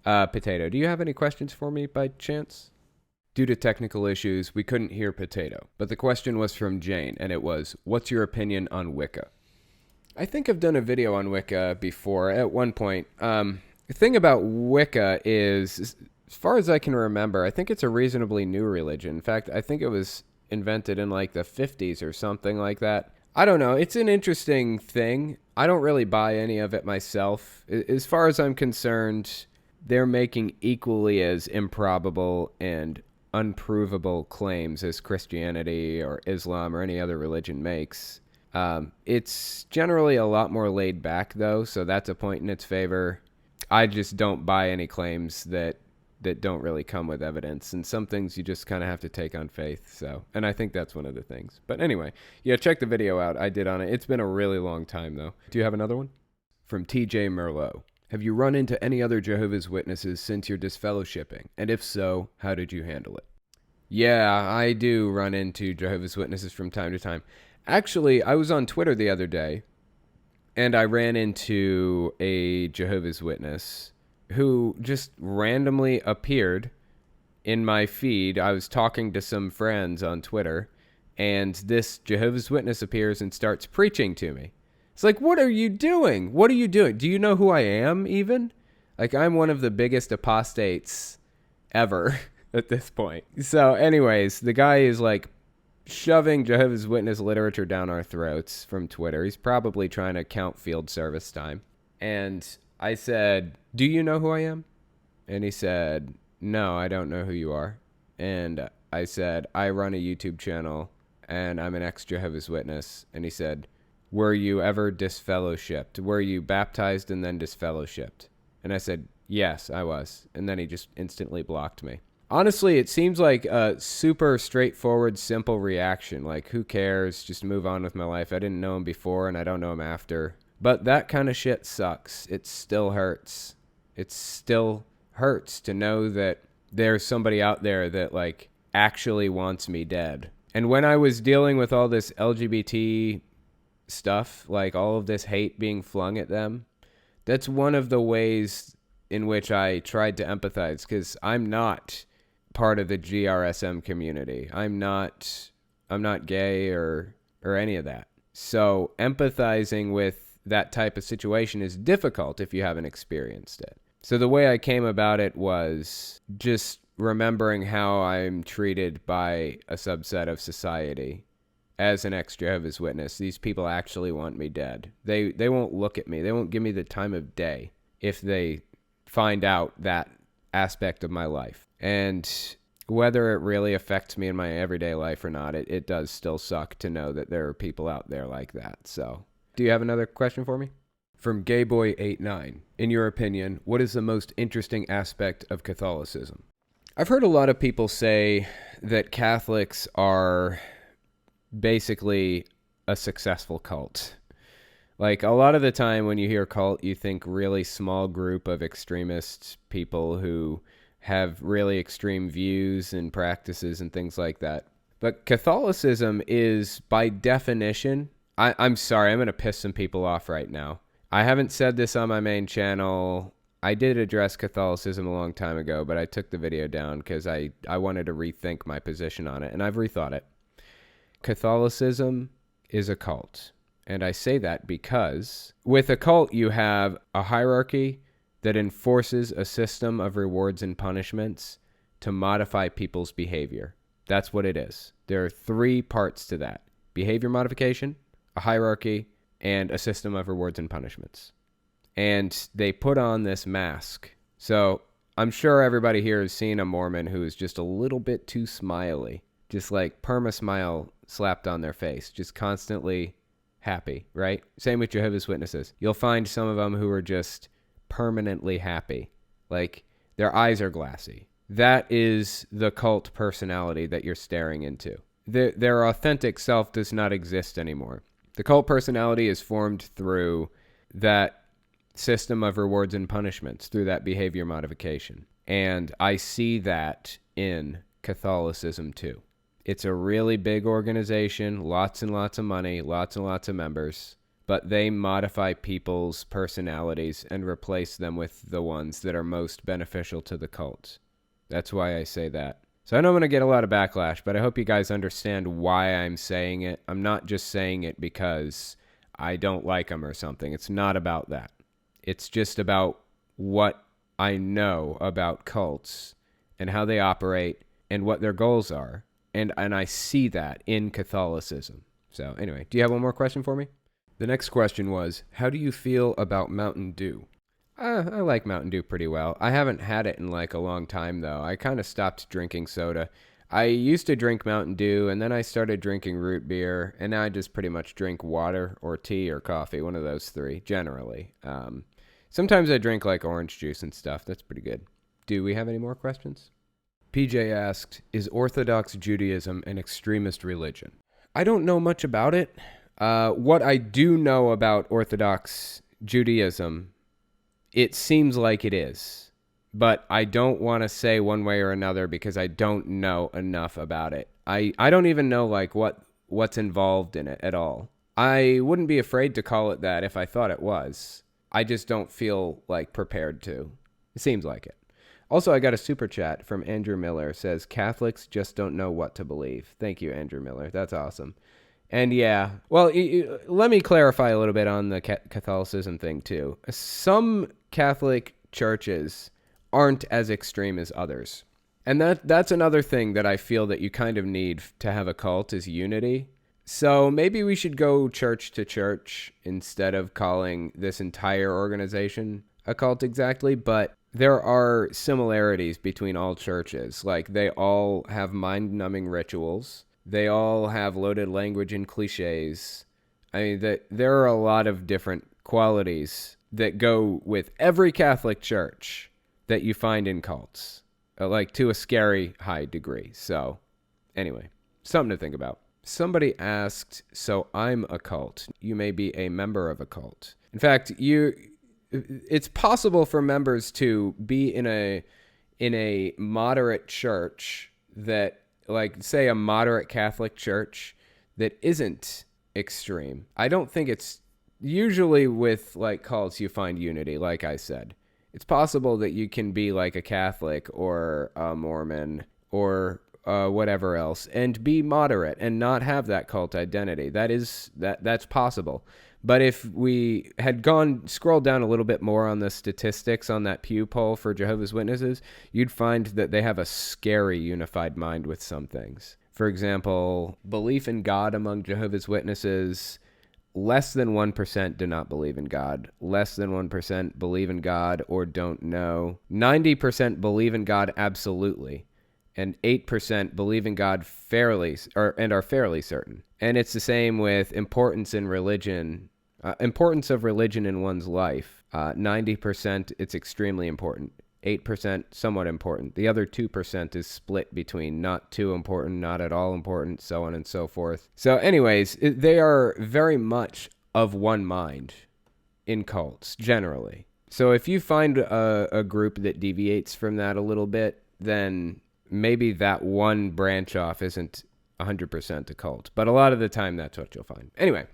Potato, do you have any questions for me by chance? Due to technical issues, we couldn't hear Potato, but the question was from Jane, and it was, what's your opinion on Wicca? I think I've done a video on Wicca before at one point. The thing about Wicca is, as far as I can remember, I think it's a reasonably new religion. In fact, I think it was invented in like the 50s or something like that. I don't know. It's an interesting thing. I don't really buy any of it myself. As far as I'm concerned, they're making equally as improbable and unprovable claims as Christianity or Islam or any other religion makes. It's generally a lot more laid back, though, so that's a point in its favor. I just don't buy any claims that don't really come with evidence, and some things you just kind of have to take on faith. So, and I think that's one of the things. But anyway, yeah, check the video out I did on it. It's been a really long time, though. Do you have another one? From TJ Merlot. Have you run into any other Jehovah's Witnesses since your disfellowshipping? And if so, how did you handle it? Yeah, I do run into Jehovah's Witnesses from time to time. Actually, I was on Twitter the other day, and I ran into a Jehovah's Witness who just randomly appeared in my feed. I was talking to some friends on Twitter, and this Jehovah's Witness appears and starts preaching to me. It's like, what are you doing? What are you doing? Do you know who I am, even? Like, I'm one of the biggest apostates ever at this point. So, anyways, the guy is, like, shoving Jehovah's Witness literature down our throats from Twitter. He's probably trying to count field service time. And I said, do you know who I am? And he said, no, I don't know who you are. And I said, I run a YouTube channel, and I'm an ex-Jehovah's Witness. And he said, were you ever disfellowshipped? Were you baptized and then disfellowshipped? And I said, yes, I was. And then he just instantly blocked me. Honestly, it seems like a super straightforward, simple reaction. Like, who cares? Just move on with my life. I didn't know him before, and I don't know him after. But that kind of shit sucks. It still hurts. It still hurts to know that there's somebody out there that, like, actually wants me dead. And when I was dealing with all this LGBT stuff, like all of this hate being flung at them, that's one of the ways in which I tried to empathize, because I'm not part of the GRSM community. I'm not gay or any of that. So empathizing with that type of situation is difficult if you haven't experienced it. So the way I came about it was just remembering how I'm treated by a subset of society. As an ex-Jehovah's Witness, these people actually want me dead. They won't look at me. They won't give me the time of day if they find out that aspect of my life. And whether it really affects me in my everyday life or not, it does still suck to know that there are people out there like that. So, do you have another question for me? From Gayboy89. In your opinion, what is the most interesting aspect of Catholicism? I've heard a lot of people say that Catholics are basically a successful cult. Like, a lot of the time when you hear cult, you think really small group of extremist people who have really extreme views and practices and things like that. But Catholicism is, by definition, I'm sorry, I'm going to piss some people off right now. I haven't said this on my main channel. I did address Catholicism a long time ago, but I took the video down because I wanted to rethink my position on it, and I've rethought it. Catholicism is a cult. And I say that because with a cult, you have a hierarchy that enforces a system of rewards and punishments to modify people's behavior. That's what it is. There are three parts to that: behavior modification, a hierarchy, and a system of rewards and punishments. And they put on this mask. So I'm sure everybody here has seen a Mormon who is just a little bit too smiley. Just like perma-smile slapped on their face, just constantly happy, right? Same with Jehovah's Witnesses. You'll find some of them who are just permanently happy. Like, their eyes are glassy. That is the cult personality that you're staring into. Their authentic self does not exist anymore. The cult personality is formed through that system of rewards and punishments, through that behavior modification. And I see that in Catholicism too. It's a really big organization, lots and lots of money, lots and lots of members, but they modify people's personalities and replace them with the ones that are most beneficial to the cult. That's why I say that. So I know I'm going to get a lot of backlash, but I hope you guys understand why I'm saying it. I'm not just saying it because I don't like them or something. It's not about that. It's just about what I know about cults and how they operate and what their goals are. And I see that in Catholicism. So anyway, do you have one more question for me? The next question was, how do you feel about Mountain Dew? I like Mountain Dew pretty well. I haven't had it in like a long time, though. I kind of stopped drinking soda. I used to drink Mountain Dew, and then I started drinking root beer, and now I just pretty much drink water or tea or coffee, one of those three, generally. Sometimes I drink like orange juice and stuff. That's pretty good. Do we have any more questions? PJ asked, is Orthodox Judaism an extremist religion? I don't know much about it. What I do know about Orthodox Judaism, it seems like it is, but I don't want to say one way or another because I don't know enough about it. I don't even know like what's involved in it at all. I wouldn't be afraid to call it that if I thought it was. I just don't feel like prepared to. It seems like it. Also, I got a super chat from Andrew Miller. It says, Catholics just don't know what to believe. Thank you, Andrew Miller. That's awesome. And yeah, well, let me clarify a little bit on the Catholicism thing too. Some Catholic churches aren't as extreme as others. And that's another thing that I feel that you kind of need to have a cult is unity. So maybe we should go church to church instead of calling this entire organization a cult exactly. But there are similarities between all churches. Like they all have mind-numbing rituals. They all have loaded language and cliches. I mean, there are a lot of different qualities that go with every Catholic church that you find in cults, like to a scary high degree. So anyway, something to think about. Somebody asked, so I'm a cult. You may be a member of a cult. In fact, it's possible for members to be in a moderate church that, like, say a moderate Catholic church that isn't extreme. I don't think it's usually with like cults you find unity, like I said. It's possible that you can be like a Catholic or a Mormon or whatever else and be moderate and not have that cult identity. That's possible. But if we had scrolled down a little bit more on the statistics on that Pew poll for Jehovah's Witnesses, you'd find that they have a scary unified mind with some things. For example, belief in God among Jehovah's Witnesses, less than 1% do not believe in God. Less than 1% believe in God or don't know. 90% believe in God absolutely. And 8% believe in God and are fairly certain. And it's the same with importance of religion in one's life. 90%, it's extremely important. 8%, somewhat important. The other 2% is split between not too important, not at all important, so on and so forth. So anyways, they are very much of one mind in cults, generally. So if you find a group that deviates from that a little bit, then maybe that one branch off isn't 100% a cult. But a lot of the time, that's what you'll find. Anyway,